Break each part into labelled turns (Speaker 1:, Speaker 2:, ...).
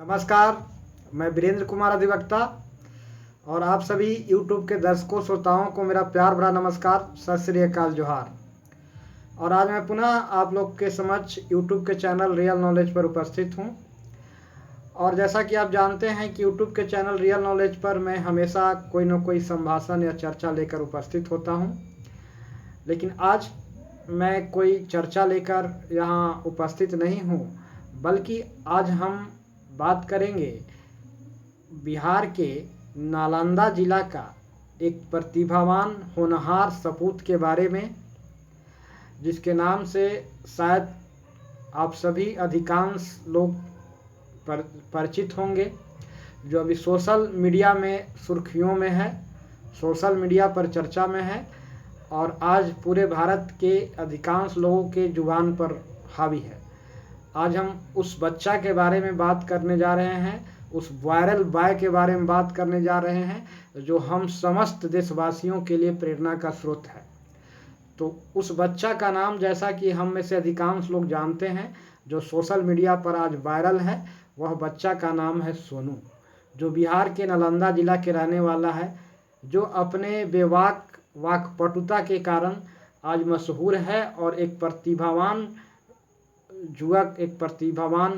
Speaker 1: नमस्कार, मैं वीरेंद्र कुमार अधिवक्ता और आप सभी YouTube के दर्शकों श्रोताओं को मेरा प्यार भरा नमस्कार, सत श्री अकाल, जोहार। और आज मैं पुनः आप लोग के समक्ष YouTube के चैनल रियल नॉलेज पर उपस्थित हूं। और जैसा कि आप जानते हैं कि YouTube के चैनल रियल नॉलेज पर मैं हमेशा कोई न कोई संभाषण या चर्चा लेकर उपस्थित होता हूं। लेकिन आज मैं कोई चर्चा लेकर यहाँ उपस्थित नहीं हूँ, बल्कि आज हम बात करेंगे बिहार के नालंदा जिला का एक प्रतिभावान होनहार सपूत के बारे में, जिसके नाम से शायद आप सभी अधिकांश लोग परिचित होंगे, जो अभी सोशल मीडिया में सुर्खियों में है, सोशल मीडिया पर चर्चा में है और आज पूरे भारत के अधिकांश लोगों के जुबान पर हावी है। आज हम उस बच्चा के बारे में बात करने जा रहे हैं, उस वायरल बॉय के बारे में बात करने जा रहे हैं, जो हम समस्त देशवासियों के लिए प्रेरणा का स्रोत है। तो उस बच्चा का नाम, जैसा कि हम में से अधिकांश लोग जानते हैं, जो सोशल मीडिया पर आज वायरल है, वह बच्चा का नाम है सोनू, जो बिहार के नालंदा जिला के रहने वाला है, जो अपने बेबाक वाकपटुता के कारण आज मशहूर है और एक प्रतिभावान युवक, एक प्रतिभावान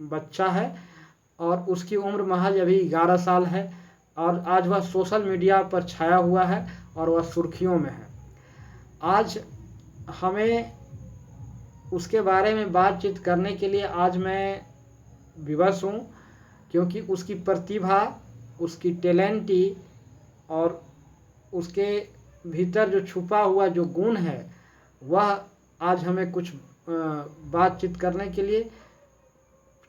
Speaker 1: बच्चा है। और उसकी उम्र महज अभी 11 साल है और आज वह सोशल मीडिया पर छाया हुआ है और वह सुर्खियों में है। आज हमें उसके बारे में बातचीत करने के लिए आज मैं विवश हूँ, क्योंकि उसकी प्रतिभा, उसकी टैलेंटी और उसके भीतर जो छुपा हुआ जो गुण है, वह आज हमें कुछ बातचीत करने के लिए,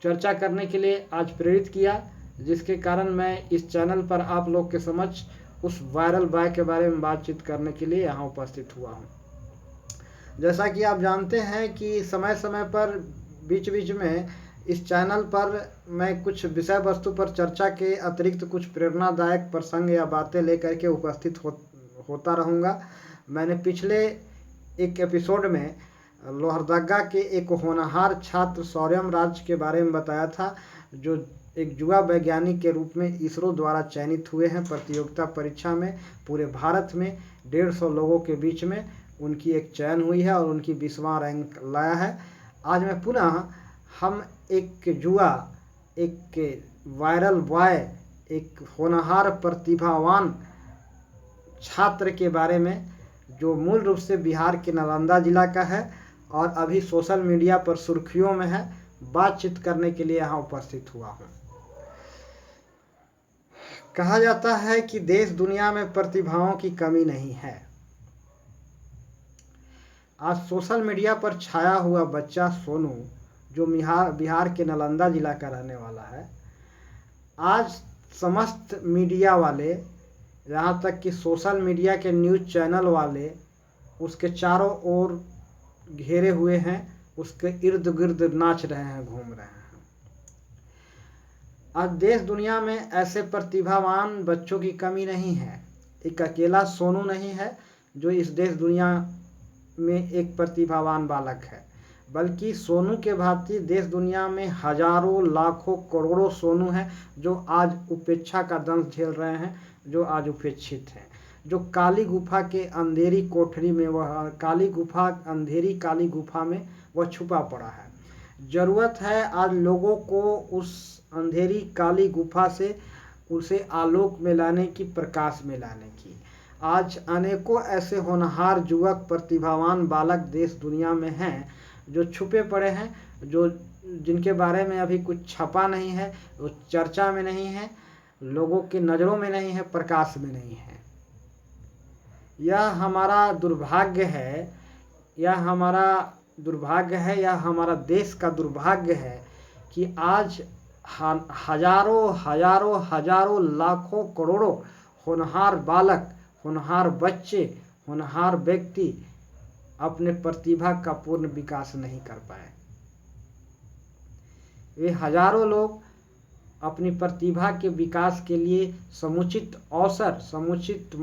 Speaker 1: चर्चा करने के लिए आज प्रेरित किया, जिसके कारण मैं इस चैनल पर आप लोग के समक्ष उस वायरल बॉय के बारे में बातचीत करने के लिए यहाँ उपस्थित हुआ हूँ। जैसा कि आप जानते हैं कि समय समय पर बीच बीच में इस चैनल पर मैं कुछ विषय वस्तु पर चर्चा के अतिरिक्त कुछ प्रेरणादायक प्रसंग या बातें लेकर के उपस्थित होता रहूँगा। मैंने पिछले एक एपिसोड में लोहरदगा के एक होनहार छात्र शौर्यम राज के बारे में बताया था, जो एक युवा वैज्ञानिक के रूप में इसरो द्वारा चयनित हुए हैं प्रतियोगिता परीक्षा में। पूरे भारत में 150 लोगों के बीच में उनकी एक चयन हुई है और उनकी 20वां रैंक लाया है। आज मैं पुनः हम एक युवा, एक वायरल बॉय, एक होनहार प्रतिभावान छात्र के बारे में, जो मूल रूप से बिहार के नालंदा जिला का है और अभी सोशल मीडिया पर सुर्खियों में है, बातचीत करने के लिए यहाँ उपस्थित हुआ हूँ। कहा जाता है कि देश दुनिया में प्रतिभाओं की कमी नहीं है। आज सोशल मीडिया पर छाया हुआ बच्चा सोनू, जो बिहार के नालंदा जिला का रहने वाला है, आज समस्त मीडिया वाले, यहाँ तक कि सोशल मीडिया के न्यूज़ चैनल वाले उसके चारों ओर घेरे हुए हैं, उसके इर्द गिर्द नाच रहे हैं, घूम रहे हैं। आज देश दुनिया में ऐसे प्रतिभावान बच्चों की कमी नहीं है। एक अकेला सोनू नहीं है जो इस देश दुनिया में एक प्रतिभावान बालक है, बल्कि सोनू के भांति देश दुनिया में हजारों, लाखों, करोड़ों सोनू हैं जो आज उपेक्षा का दंश झेल रहे हैं, जो आज उपेक्षित हैं, जो काली गुफा के अंधेरी कोठरी में, वह अंधेरी काली गुफा में वह छुपा पड़ा है। ज़रूरत है आज लोगों को उस अंधेरी काली गुफा से उसे आलोक में लाने की, प्रकाश में लाने की। आज अनेकों ऐसे होनहार युवक, प्रतिभावान बालक देश दुनिया में हैं जो छुपे पड़े हैं, जो जिनके बारे में अभी कुछ छपा नहीं है, वो चर्चा में नहीं है, लोगों की नज़रों में नहीं है, प्रकाश में नहीं है। यह हमारा दुर्भाग्य है, यह हमारा देश का दुर्भाग्य है कि आज हजारों, लाखों, करोड़ों होनहार बालक, होनहार बच्चे, होनहार व्यक्ति अपने प्रतिभा का पूर्ण विकास नहीं कर पाए। वे हजारों लोग अपनी प्रतिभा के विकास के लिए समुचित अवसर, समुचित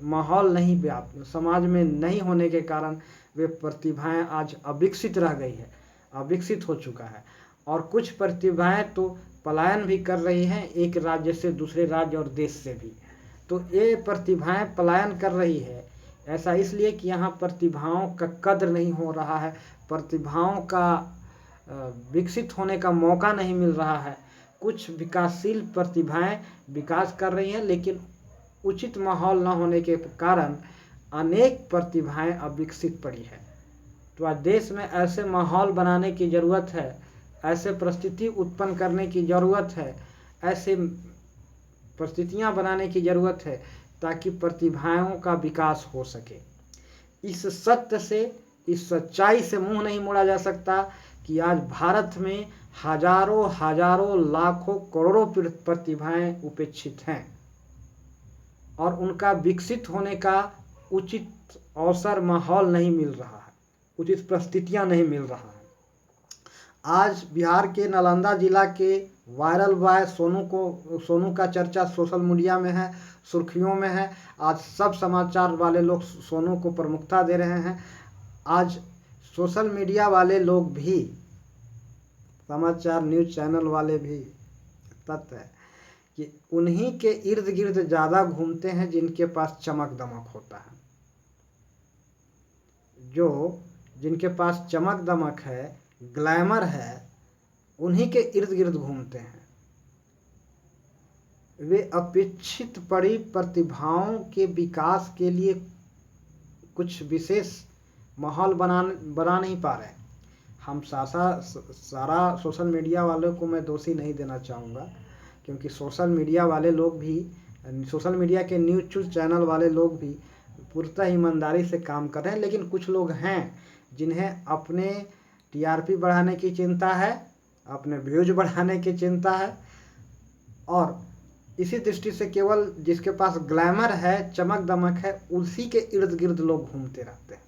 Speaker 1: माहौल नहीं व्याप्त समाज में नहीं होने के कारण वे प्रतिभाएं आज अविकसित रह गई है, अविकसित हो चुका है। और कुछ प्रतिभाएं तो पलायन भी कर रही हैं, एक राज्य से दूसरे राज्य और देश से भी। तो ये प्रतिभाएं पलायन कर रही है, ऐसा इसलिए कि यहाँ प्रतिभाओं का कद्र नहीं हो रहा है, प्रतिभाओं का विकसित होने का मौका नहीं मिल रहा है। कुछ विकासशील प्रतिभाएं विकास कर रही हैं, लेकिन उचित माहौल न होने के कारण अनेक प्रतिभाएं अब विकसित पड़ी है। तो आज देश में ऐसे माहौल बनाने की ज़रूरत है, ऐसे परिस्थिति उत्पन्न करने की ज़रूरत है, ऐसे परिस्थितियां बनाने की ज़रूरत है ताकि प्रतिभाओं का विकास हो सके। इस सत्य से, इस सच्चाई से मुंह नहीं मोड़ा जा सकता कि आज भारत में हजारों हजारों लाखों करोड़ों प्रतिभाएं उपेक्षित हैं और उनका विकसित होने का उचित अवसर माहौल नहीं मिल रहा है, उचित परिस्थितियां नहीं मिल रहा है। आज बिहार के नालंदा जिला के वायरल बॉय सोनू का चर्चा सोशल मीडिया में है, सुर्खियों में है। आज सब समाचार वाले लोग सोनू को प्रमुखता दे रहे हैं। आज सोशल मीडिया वाले लोग भी, समाचार न्यूज़ चैनल वाले भी, तथ्य है कि उन्हीं के इर्द गिर्द ज़्यादा घूमते हैं जिनके पास चमक दमक होता है। जो जिनके पास चमक दमक है, ग्लैमर है, उन्हीं के इर्द गिर्द घूमते हैं। वे अपेक्षित पड़ी प्रतिभाओं के विकास के लिए कुछ विशेष माहौल बना नहीं पा रहे। हम सारा सोशल मीडिया वालों को मैं दोषी नहीं देना चाहूँगा, क्योंकि सोशल मीडिया वाले लोग भी, सोशल मीडिया के न्यूज़ चैनल वाले लोग भी पूर्णतः ईमानदारी से काम कर रहे हैं। लेकिन कुछ लोग हैं जिन्हें अपने टीआरपी बढ़ाने की चिंता है, अपने व्यूज बढ़ाने की चिंता है, और इसी दृष्टि से केवल जिसके पास ग्लैमर है, चमक दमक है, उसी के इर्द गिर्द लोग घूमते रहते हैं।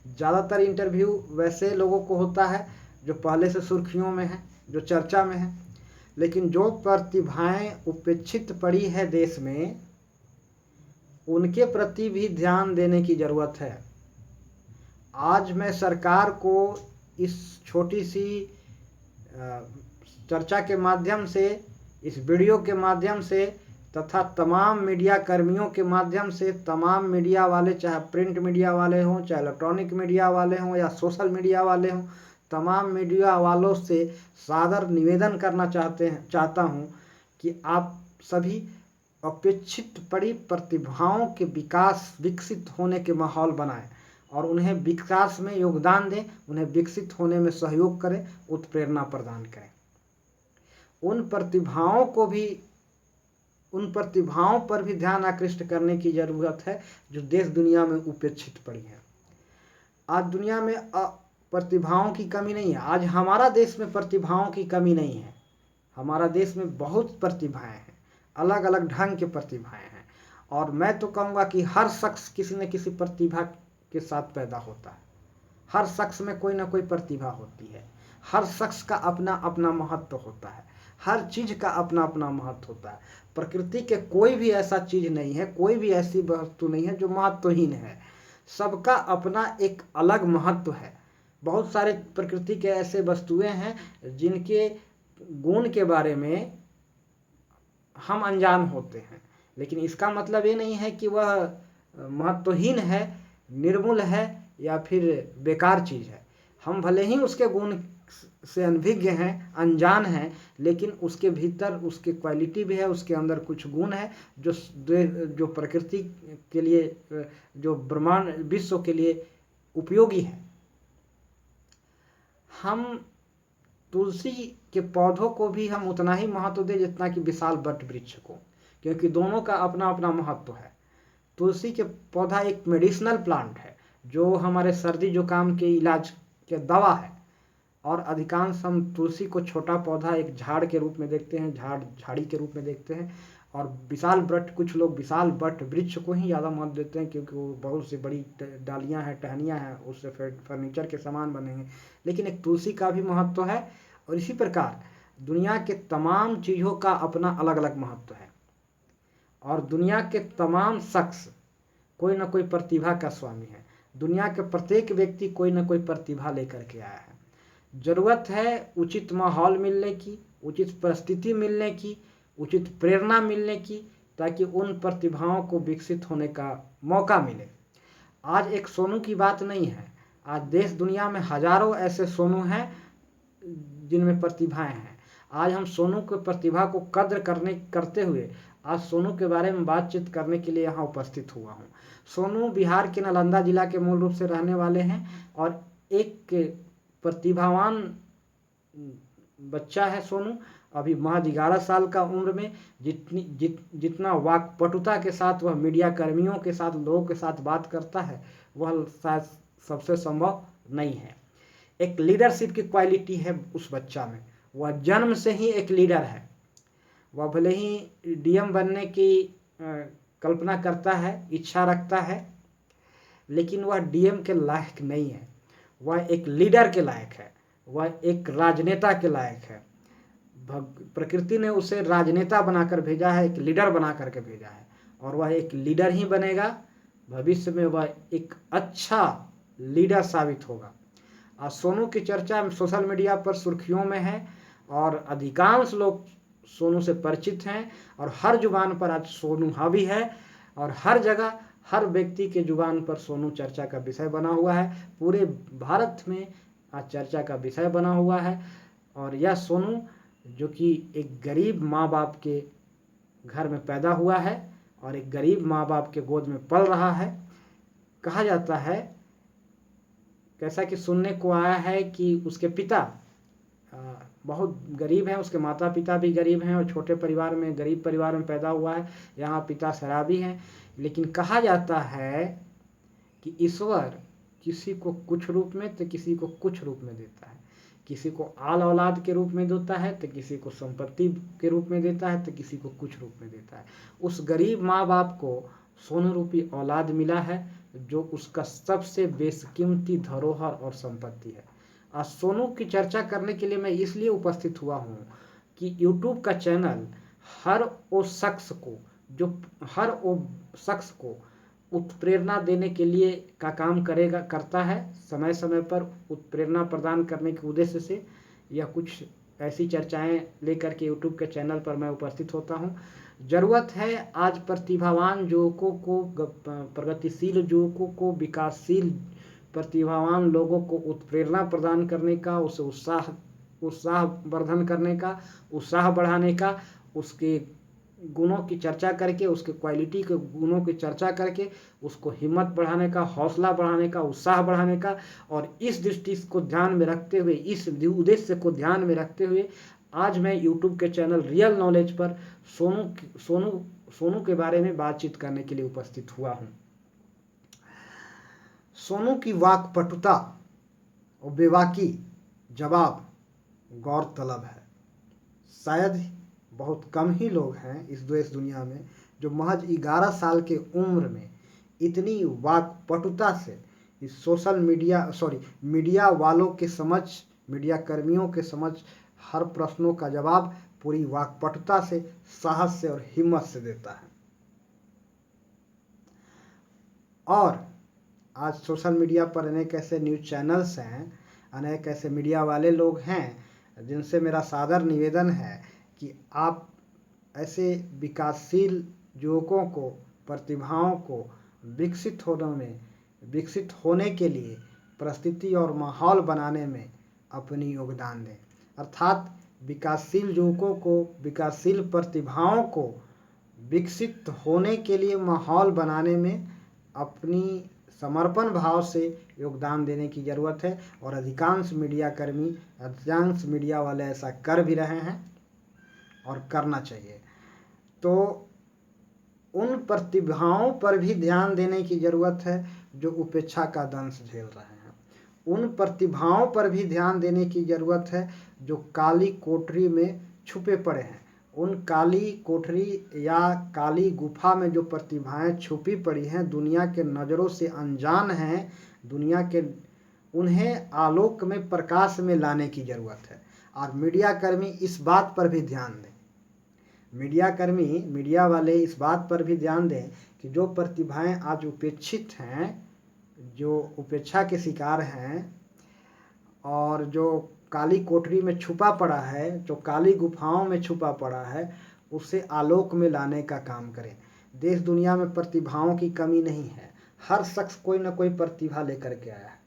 Speaker 1: ज़्यादातर इंटरव्यू वैसे लोगों को होता है जो पहले से सुर्खियों में है, जो चर्चा में है। लेकिन जो प्रतिभाएं उपेक्षित पड़ी है देश में, उनके प्रति भी ध्यान देने की ज़रूरत है। आज मैं सरकार को इस छोटी सी चर्चा के माध्यम से, इस वीडियो के माध्यम से तथा तमाम मीडिया कर्मियों के माध्यम से, तमाम मीडिया वाले, चाहे प्रिंट मीडिया वाले हों, चाहे इलेक्ट्रॉनिक मीडिया वाले हों या सोशल मीडिया वाले हों, तमाम मीडिया वालों से सादर निवेदन करना चाहता हूं कि आप सभी अपेक्षित पड़ी प्रतिभाओं के विकसित होने के माहौल बनाएं और उन्हें विकास में योगदान दें, उन्हें विकसित होने में सहयोग करें, उत्प्रेरणा प्रदान करें। उन प्रतिभाओं पर भी ध्यान आकृष्ट करने की ज़रूरत है जो देश दुनिया में उपेक्षित पड़ी हैं। आज दुनिया में प्रतिभाओं की कमी नहीं है। आज हमारा देश में प्रतिभाओं की कमी नहीं है। हमारा देश में बहुत प्रतिभाएं हैं, अलग अलग ढंग के प्रतिभाएं हैं। और मैं तो कहूँगा कि हर शख्स किसी न किसी प्रतिभा के साथ पैदा होता है। हर शख्स में कोई ना कोई प्रतिभा होती है। हर शख्स का अपना अपना महत्व होता है। हर चीज़ का अपना अपना महत्व होता है। प्रकृति के कोई भी ऐसा चीज़ नहीं है, कोई भी ऐसी वस्तु नहीं है जो महत्वहीन है। सबका अपना एक अलग महत्व है। बहुत सारे प्रकृति के ऐसे वस्तुएं हैं जिनके गुण के बारे में हम अनजान होते हैं, लेकिन इसका मतलब ये नहीं है कि वह महत्वहीन है, निर्मूल है या फिर बेकार चीज़ है। हम भले ही उसके गुण से अनभिज्ञ हैं, अनजान हैं, लेकिन उसके भीतर उसकी क्वालिटी भी है, उसके अंदर कुछ गुण है जो प्रकृति के लिए, जो ब्रह्मांड विश्व के लिए उपयोगी है। हम तुलसी के पौधों को भी हम उतना ही महत्व दें जितना कि विशाल वट वृक्ष को, क्योंकि दोनों का अपना अपना महत्व है। तुलसी के पौधा एक मेडिसिनल प्लांट है जो हमारे सर्दी जुकाम के इलाज के दवा है, और अधिकांश हम तुलसी को छोटा पौधा एक झाड़ के रूप में देखते हैं, झाड़ी के रूप में देखते हैं। और कुछ लोग विशाल वट वृक्ष को ही ज़्यादा महत्व देते हैं क्योंकि वो बहुत सी बड़ी डालियाँ हैं, टहनियाँ हैं, उससे फर्नीचर के सामान बनेंगे। लेकिन एक तुलसी का भी महत्व है। और इसी प्रकार दुनिया के तमाम चीज़ों का अपना अलग अलग महत्व है, और दुनिया के तमाम शख्स कोई ना कोई प्रतिभा का स्वामी है। दुनिया के प्रत्येक व्यक्ति कोई ना कोई प्रतिभा लेकर के आया है। ज़रूरत है उचित माहौल मिलने की, उचित परिस्थिति मिलने की, उचित प्रेरणा मिलने की, ताकि उन प्रतिभाओं को विकसित होने का मौका मिले। आज एक सोनू की बात नहीं है, आज देश दुनिया में हजारों ऐसे सोनू हैं जिनमें प्रतिभाएं हैं। आज हम सोनू की प्रतिभा को कद्र करते हुए आज सोनू के बारे में बातचीत करने के लिए यहाँ उपस्थित हुआ हूँ। सोनू बिहार के नालंदा जिला के मूल रूप से रहने वाले हैं और एक प्रतिभावान बच्चा है सोनू। अभी महज 11 साल का उम्र में जितना वाक्पटुता के साथ वह मीडिया कर्मियों के साथ, लोगों के साथ बात करता है, वह शायद सबसे संभव नहीं है। एक लीडरशिप की क्वालिटी है उस बच्चा में, वह जन्म से ही एक लीडर है। वह भले ही डीएम बनने की कल्पना करता है, इच्छा रखता है, लेकिन वह डीएम के लायक नहीं है। वह एक लीडर के लायक है, वह एक राजनेता के लायक है। प्रकृति ने उसे राजनेता बनाकर भेजा है, एक लीडर बना करके भेजा है, और वह एक लीडर ही बनेगा। भविष्य में वह एक अच्छा लीडर साबित होगा। आज सोनू की चर्चा सोशल मीडिया पर सुर्खियों में है और अधिकांश लोग सोनू से परिचित हैं और हर जुबान पर आज सोनू हावी है और हर जगह हर व्यक्ति के जुबान पर सोनू चर्चा का विषय बना हुआ है। पूरे भारत में आज चर्चा का विषय बना हुआ है। और यह सोनू जो कि एक गरीब माँ बाप के घर में पैदा हुआ है और एक गरीब माँ बाप के गोद में पल रहा है। कहा जाता है, कैसा कि सुनने को आया है कि उसके पिता बहुत गरीब हैं, उसके माता पिता भी गरीब हैं और छोटे परिवार में, गरीब परिवार में पैदा हुआ है। यहाँ पिता शराबी हैं, लेकिन कहा जाता है कि ईश्वर किसी को कुछ रूप में तो किसी को कुछ रूप में देता है। किसी को आल औलाद के रूप में देता है तो किसी को संपत्ति के रूप में देता है तो किसी को कुछ रूप में देता है। उस गरीब माँ बाप को सोनू रूपी औलाद मिला है, जो उसका सबसे बेशकीमती धरोहर और संपत्ति है। आज सोनू की चर्चा करने के लिए मैं इसलिए उपस्थित हुआ हूँ कि यूट्यूब का चैनल हर वो शख्स को उत्प्रेरणा देने के लिए का काम करता है। समय समय पर उत्प्रेरणा प्रदान करने के उद्देश्य से यह कुछ ऐसी चर्चाएं लेकर के यूट्यूब के चैनल पर मैं उपस्थित होता हूं। ज़रूरत है आज प्रतिभावान युवकों को, प्रगतिशील युवकों को, विकासशील प्रतिभावान लोगों को उत्प्रेरणा प्रदान करने का, उसे उत्साह वर्धन करने का, उत्साह बढ़ाने का, उसके गुणों की चर्चा करके, उसके क्वालिटी के गुणों की चर्चा करके उसको हिम्मत बढ़ाने का, हौसला बढ़ाने का, उत्साह बढ़ाने का। और इस दृष्टि को ध्यान में रखते हुए, इस उद्देश्य को ध्यान में रखते हुए आज मैं यूट्यूब के चैनल रियल नॉलेज पर सोनू के बारे में बातचीत करने के लिए उपस्थित हुआ हूँ। सोनू की वाक्पटुता और बेबाकी जवाब गौरतलब है। शायद बहुत कम ही लोग हैं इस देश दुनिया में जो महज 11 साल के उम्र में इतनी वाक्पटुता से इस मीडिया वालों के समझ, मीडिया कर्मियों के समझ हर प्रश्नों का जवाब पूरी वाक्पटुता से, साहस से और हिम्मत से देता है। और आज सोशल मीडिया पर अनेक ऐसे न्यूज़ चैनल्स हैं, अनेक ऐसे मीडिया वाले लोग हैं जिनसे मेरा सादर निवेदन है कि आप ऐसे विकासशील युवकों को, प्रतिभाओं को विकसित होने के लिए परिस्थिति और माहौल बनाने में अपनी योगदान दें। अर्थात विकासशील युवकों को, विकासशील प्रतिभाओं को विकसित होने के लिए माहौल बनाने में अपनी समर्पण भाव से योगदान देने की ज़रूरत है। और अधिकांश मीडिया कर्मी, अधिकांश मीडिया वाले ऐसा कर भी रहे हैं और करना चाहिए। तो उन प्रतिभाओं पर भी ध्यान देने की ज़रूरत है जो उपेक्षा का दंश झेल रहे हैं। उन प्रतिभाओं पर भी ध्यान देने की ज़रूरत है जो काली कोठरी में छुपे पड़े हैं। उन काली कोठरी या काली गुफा में जो प्रतिभाएं छुपी पड़ी हैं, दुनिया के नज़रों से अनजान हैं, उन्हें आलोक में, प्रकाश में लाने की ज़रूरत है। और मीडिया कर्मी इस बात पर भी ध्यान दें, मीडिया वाले इस बात पर भी ध्यान दें कि जो प्रतिभाएं आज उपेक्षित हैं, जो उपेक्षा के शिकार हैं और जो काली कोठरी में छुपा पड़ा है, जो काली गुफाओं में छुपा पड़ा है, उसे आलोक में लाने का काम करें। देश दुनिया में प्रतिभाओं की कमी नहीं है, हर शख्स कोई ना कोई प्रतिभा लेकर के आया है,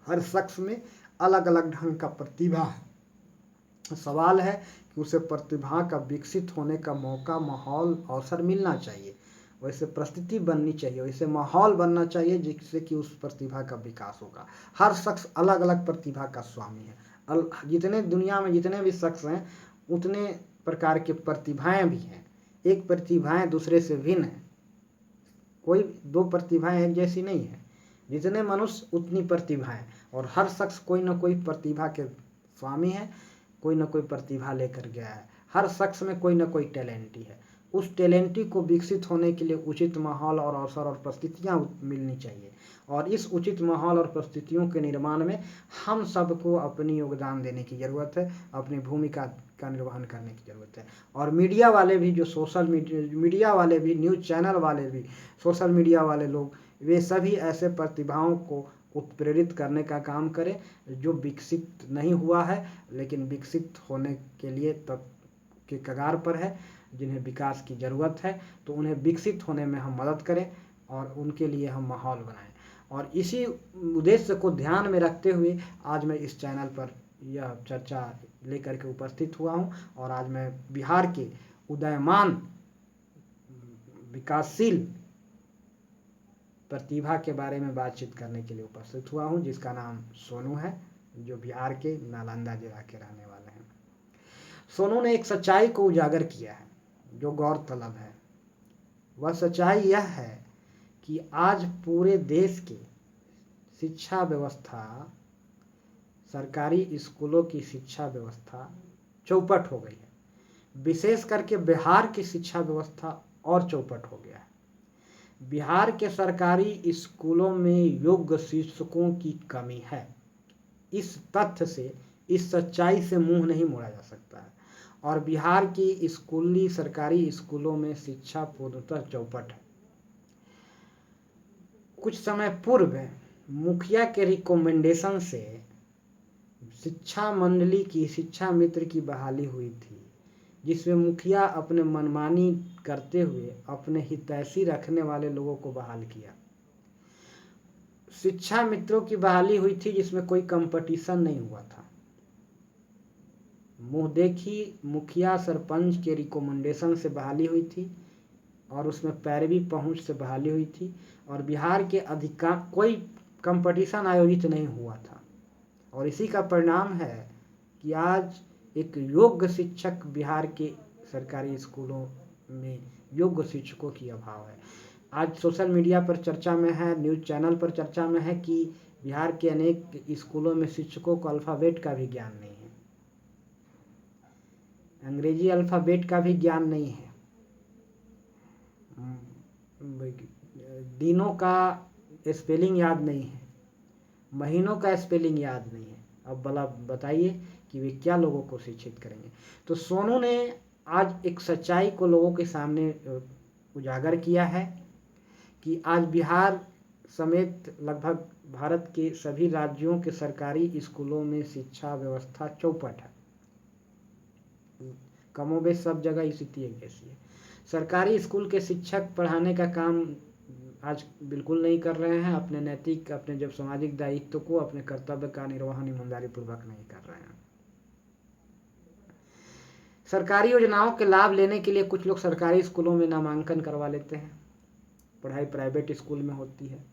Speaker 1: हर शख्स में अलग अलग ढंग का प्रतिभा है। सवाल है कि उसे प्रतिभा का विकसित होने का मौका, माहौल, अवसर मिलना चाहिए, वैसे परिस्थिति बननी चाहिए, वैसे माहौल बनना चाहिए जिससे कि उस प्रतिभा का विकास होगा। हर शख्स अलग अलग प्रतिभा का स्वामी है। जितने दुनिया में जितने भी शख्स हैं उतने प्रकार की प्रतिभाएं भी हैं। एक प्रतिभाएं दूसरे से भिन्न है, कोई दो प्रतिभाएं एक जैसी नहीं है। जितने मनुष्य उतनी प्रतिभाएं, और हर शख्स कोई ना कोई प्रतिभा के स्वामी है, कोई ना कोई प्रतिभा लेकर गया है। हर शख्स में कोई ना कोई टैलेंटी है। उस टैलेंटी को विकसित होने के लिए उचित माहौल और अवसर और परिस्थितियाँ मिलनी चाहिए, और इस उचित माहौल और परिस्थितियों के निर्माण में हम सबको अपनी योगदान देने की ज़रूरत है, अपनी भूमिका का निर्वहन करने की ज़रूरत है। और मीडिया वाले भी, जो सोशल मीडिया वाले भी, न्यूज़ चैनल वाले भी, सोशल मीडिया वाले लोग, वे सभी ऐसे प्रतिभाओं को उत्प्रेरित करने का काम करें जो विकसित नहीं हुआ है लेकिन विकसित होने के लिए तब के कगार पर है, जिन्हें विकास की ज़रूरत है। तो उन्हें विकसित होने में हम मदद करें और उनके लिए हम माहौल बनाएं। और इसी उद्देश्य को ध्यान में रखते हुए आज मैं इस चैनल पर यह चर्चा लेकर के उपस्थित हुआ हूं, और आज मैं बिहार के उदयमान विकासशील प्रतिभा के बारे में बातचीत करने के लिए उपस्थित हुआ हूं, जिसका नाम सोनू है, जो बिहार के नालंदा जिला के रहने वाले हैं। सोनू ने एक सच्चाई को उजागर किया है जो गौरतलब है। वह सच्चाई यह है कि आज पूरे देश की शिक्षा व्यवस्था, सरकारी स्कूलों की शिक्षा व्यवस्था चौपट हो गई है। विशेष करके बिहार की शिक्षा व्यवस्था और चौपट हो गया है। बिहार के सरकारी स्कूलों में योग्य शिक्षकों की कमी है। इस तथ्य से, इस सच्चाई से मुंह नहीं मोड़ा जा सकता है। और बिहार की सरकारी स्कूलों में शिक्षा पूर्णतः चौपट है। कुछ समय पूर्व मुखिया के रिकमेंडेशन से शिक्षा मंडली की, शिक्षा मित्र की बहाली हुई थी, जिसमें मुखिया अपने मनमानी करते हुए अपने हितैषी रखने वाले लोगों को बहाल किया। शिक्षा मित्रों की बहाली हुई थी जिसमें कोई कंपटीशन नहीं हुआ था। मुंह देखी मुखिया सरपंच के रिकमेंडेशन से बहाली हुई थी, और उसमें पैरवी पहुंच से बहाली हुई थी, और बिहार के कोई कंपटीशन आयोजित नहीं हुआ था। और इसी का परिणाम है कि आज एक योग्य शिक्षक, बिहार के सरकारी स्कूलों में योग्य शिक्षकों की अभाव है। आज सोशल मीडिया पर चर्चा में है, न्यूज़ चैनल पर चर्चा में है कि बिहार के अनेक स्कूलों में शिक्षकों को अल्फ़ाबेट का भी ज्ञान नहीं है, अंग्रेजी अल्फ़ाबेट का भी ज्ञान नहीं है, दिनों का स्पेलिंग याद नहीं है, महीनों का स्पेलिंग याद नहीं है। अब भला बताइए कि वे क्या लोगों को शिक्षित करेंगे। तो सोनू ने आज एक सच्चाई को लोगों के सामने उजागर किया है कि आज बिहार समेत लगभग भारत के सभी राज्यों के सरकारी स्कूलों में शिक्षा व्यवस्था चौपट है। कमोबेश सब जगह स्थिति एक जैसी है। सरकारी स्कूल के शिक्षक पढ़ाने का काम आज बिल्कुल नहीं कर रहे हैं। अपने नैतिक, अपने जब सामाजिक दायित्व को, अपने कर्तव्य का निर्वहन ईमानदारी पूर्वक नहीं कर रहे हैं। सरकारी योजनाओं के लाभ लेने के लिए कुछ लोग सरकारी स्कूलों में नामांकन करवा लेते हैं। पढ़ाई प्राइवेट स्कूल में होती है,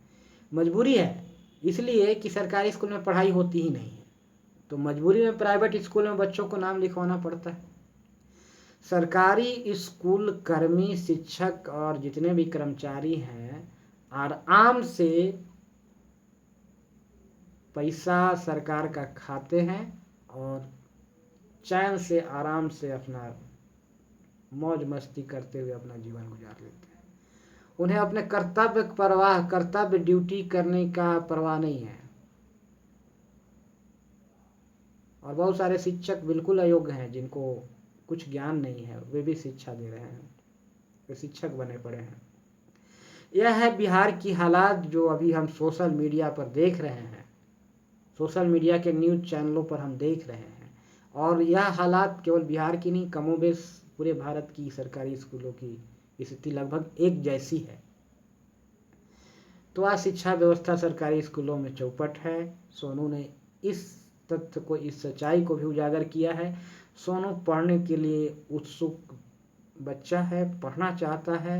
Speaker 1: मजबूरी है, इसलिए कि सरकारी स्कूल में पढ़ाई होती ही नहीं है, तो मजबूरी में प्राइवेट स्कूल में बच्चों को नाम लिखवाना पड़ता है। सरकारी स्कूल कर्मी, शिक्षक और जितने भी कर्मचारी हैं आराम से पैसा सरकार का खाते हैं और चैन से, आराम से अपना मौज मस्ती करते हुए अपना जीवन गुजार लेते हैं। उन्हें अपने कर्तव्य ड्यूटी करने का परवाह नहीं है। और बहुत सारे शिक्षक बिल्कुल अयोग्य हैं, जिनको कुछ ज्ञान नहीं है, वे भी शिक्षा दे रहे हैं, वे शिक्षक बने पड़े हैं। यह है बिहार की हालात जो अभी हम सोशल मीडिया पर देख रहे हैं। सोशल मीडिया के न्यूज़ चैनलों पर हम देख रहे हैं। और यह हालात केवल बिहार की नहीं, कमोबेश पूरे भारत की सरकारी स्कूलों की स्थिति लगभग एक जैसी है। तो आज शिक्षा व्यवस्था सरकारी स्कूलों में चौपट है। सोनू ने इस तथ्य को, इस सच्चाई को भी उजागर किया है। सोनू पढ़ने के लिए उत्सुक बच्चा है, पढ़ना चाहता है,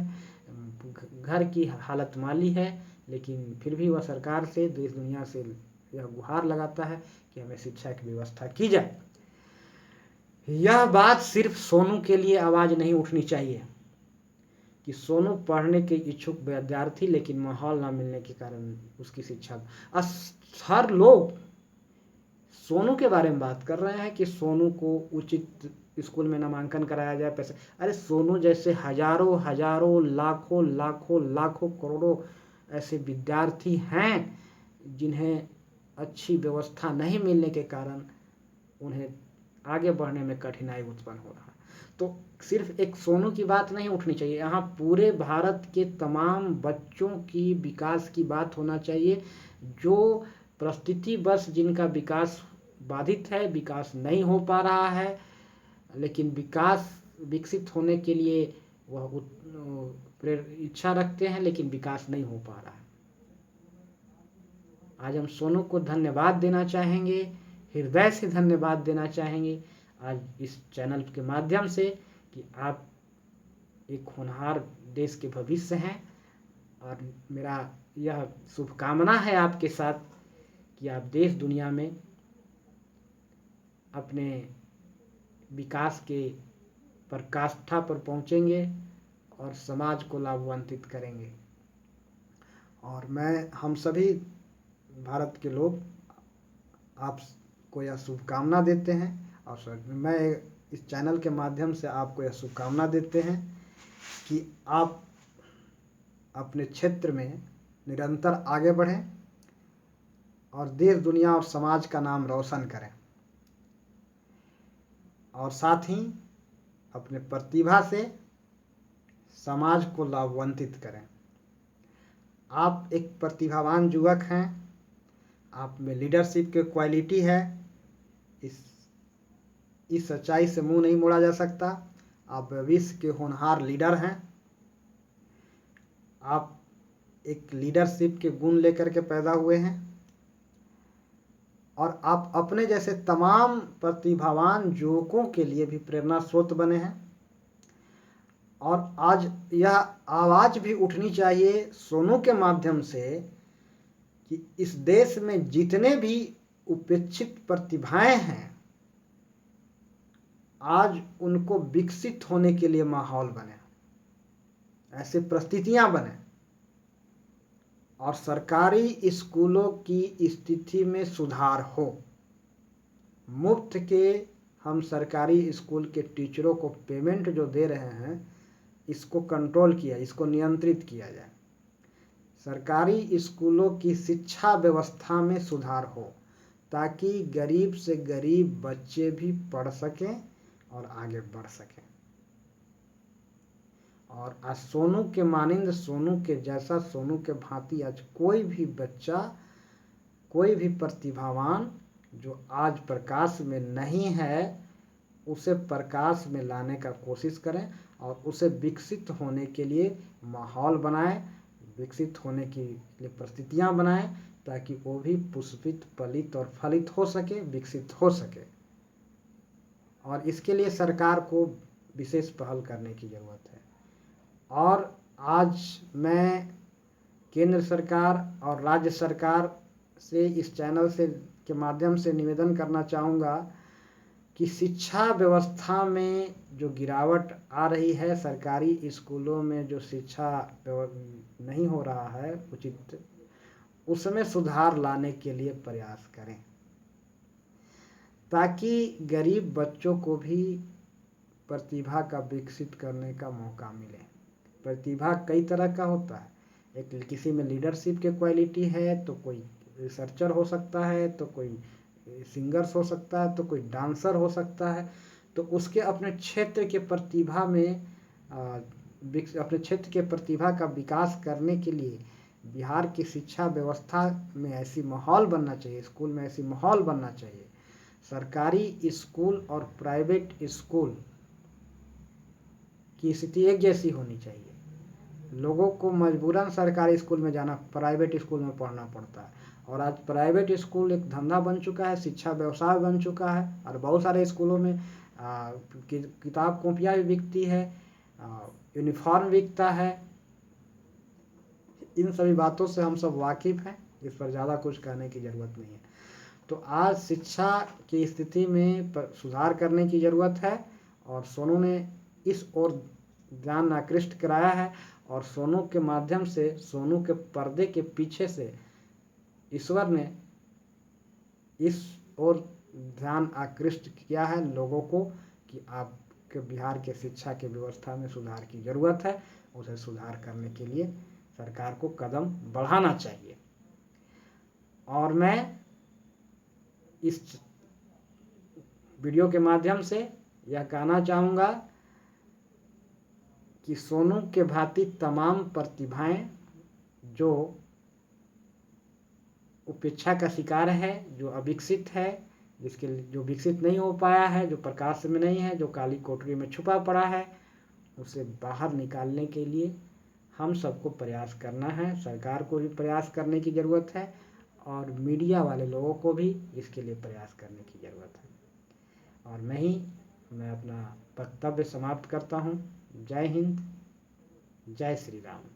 Speaker 1: घर की हालत माली है, लेकिन फिर भी वह सरकार से, देश दुनिया से यह गुहार लगाता है कि हमें शिक्षा की व्यवस्था की जाए। यह बात सिर्फ सोनू के लिए आवाज़ नहीं उठनी चाहिए कि सोनू पढ़ने के इच्छुक विद्यार्थी, लेकिन माहौल ना मिलने के कारण उसकी शिक्षा, हर लोग सोनू के बारे में बात कर रहे हैं कि सोनू को उचित स्कूल में नामांकन कराया जाए, पैसे। अरे सोनू जैसे हजारों हजारों लाखों लाखों लाखों करोड़ों ऐसे विद्यार्थी हैं जिन्हें अच्छी व्यवस्था नहीं मिलने के कारण उन्हें आगे बढ़ने में कठिनाई उत्पन्न हो रहा है। तो सिर्फ एक सोनू की बात नहीं उठनी चाहिए, यहाँ पूरे भारत के तमाम बच्चों की विकास की बात होना चाहिए, जो परिस्थिति बस जिनका विकास बाधित है, विकास नहीं हो पा रहा है, लेकिन विकसित होने के लिए वह इच्छा रखते हैं, लेकिन विकास नहीं हो पा रहा है। आज हम सोनू को धन्यवाद देना चाहेंगे, हृदय से धन्यवाद देना चाहेंगे आज इस चैनल के माध्यम से कि आप एक होनहार देश के भविष्य हैं। और मेरा यह शुभकामना है आपके साथ कि आप देश दुनिया में अपने विकास के पराकाष्ठा पर पहुंचेंगे और समाज को लाभान्वित करेंगे। और हम सभी भारत के लोग आपको यह शुभकामना देते हैं, और मैं इस चैनल के माध्यम से आपको यह शुभकामना देते हैं कि आप अपने क्षेत्र में निरंतर आगे बढ़ें और देश दुनिया और समाज का नाम रोशन करें, और साथ ही अपने प्रतिभा से समाज को लाभान्वित करें। आप एक प्रतिभावान युवक हैं, आप में लीडरशिप की क्वालिटी है, इस सच्चाई से मुंह नहीं मोड़ा जा सकता। आप भविष्य के होनहार लीडर हैं, आप एक लीडरशिप के गुण लेकर के पैदा हुए हैं, और आप अपने जैसे तमाम प्रतिभावान युवकों के लिए भी प्रेरणा स्रोत बने हैं। और आज यह आवाज़ भी उठनी चाहिए सोनू के माध्यम से कि इस देश में जितने भी उपेक्षित प्रतिभाएं हैं, आज उनको विकसित होने के लिए माहौल बने, ऐसे परिस्थितियां बने, और सरकारी स्कूलों की स्थिति में सुधार हो। मुफ्त के हम सरकारी स्कूल के टीचरों को पेमेंट जो दे रहे हैं, इसको कंट्रोल किया, इसको नियंत्रित किया जाए। सरकारी स्कूलों की शिक्षा व्यवस्था में सुधार हो, ताकि गरीब से गरीब बच्चे भी पढ़ सकें और आगे बढ़ सकें। और आज सोनू के मानिंद, सोनू के जैसा, सोनू के भांति आज कोई भी बच्चा, कोई भी प्रतिभावान जो आज प्रकाश में नहीं है, उसे प्रकाश में लाने का कोशिश करें और उसे विकसित होने के लिए माहौल बनाएं, विकसित होने के लिए परिस्थितियां बनाएं, ताकि वो भी पुष्पित, फलित और फलित हो सके, विकसित हो सके। और इसके लिए सरकार को विशेष पहल करने की ज़रूरत है। और आज मैं केंद्र सरकार और राज्य सरकार से इस चैनल से के माध्यम से निवेदन करना चाहूँगा कि शिक्षा व्यवस्था में जो गिरावट आ रही है, सरकारी स्कूलों में जो शिक्षा नहीं हो रहा है उचित, उसमें सुधार लाने के लिए प्रयास करें, ताकि गरीब बच्चों को भी प्रतिभा का विकसित करने का मौका मिले। प्रतिभा कई तरह का होता है, एक किसी में लीडरशिप की क्वालिटी है, तो कोई रिसर्चर हो सकता है, तो कोई सिंगर्स हो सकता है, तो कोई डांसर हो सकता है। तो उसके अपने क्षेत्र के प्रतिभा में अपने क्षेत्र के प्रतिभा का विकास करने के लिए बिहार की शिक्षा व्यवस्था में ऐसी माहौल बनना चाहिए, स्कूल में ऐसी माहौल बनना चाहिए, सरकारी स्कूल और प्राइवेट स्कूल की स्थिति एक जैसी होनी चाहिए। लोगों को मजबूरन सरकारी स्कूल में जाना, प्राइवेट स्कूल में पढ़ना पड़ता है। और आज प्राइवेट स्कूल एक धंधा बन चुका है, शिक्षा व्यवसाय बन चुका है। और बहुत सारे स्कूलों में किताब कॉपियाँ भी बिकती है, यूनिफॉर्म बिकता है। इन सभी बातों से हम सब वाकिफ़ हैं, इस पर ज़्यादा कुछ कहने की ज़रूरत नहीं है। तो आज शिक्षा की स्थिति में सुधार करने की ज़रूरत है, और सोनू ने इस ओर ध्यान आकृष्ट कराया है। और सोनू के माध्यम से, सोनू के पर्दे के पीछे से ईश्वर ने इस ओर ध्यान आकृष्ट किया है लोगों को कि आपके बिहार के शिक्षा की व्यवस्था में सुधार की ज़रूरत है। उसे सुधार करने के लिए सरकार को कदम बढ़ाना चाहिए। और मैं इस वीडियो के माध्यम से यह कहना चाहूँगा कि सोनू के भांति तमाम प्रतिभाएं जो उपेक्षा का शिकार है, जो अविकसित है, जो विकसित नहीं हो पाया है, जो प्रकाश में नहीं है, जो काली कोठरी में छुपा पड़ा है, उसे बाहर निकालने के लिए हम सबको प्रयास करना है। सरकार को भी प्रयास करने की ज़रूरत है, और मीडिया वाले लोगों को भी इसके लिए प्रयास करने की ज़रूरत है। और मैं अपना वक्तव्य समाप्त करता हूँ। जय हिंद, जय श्री राम।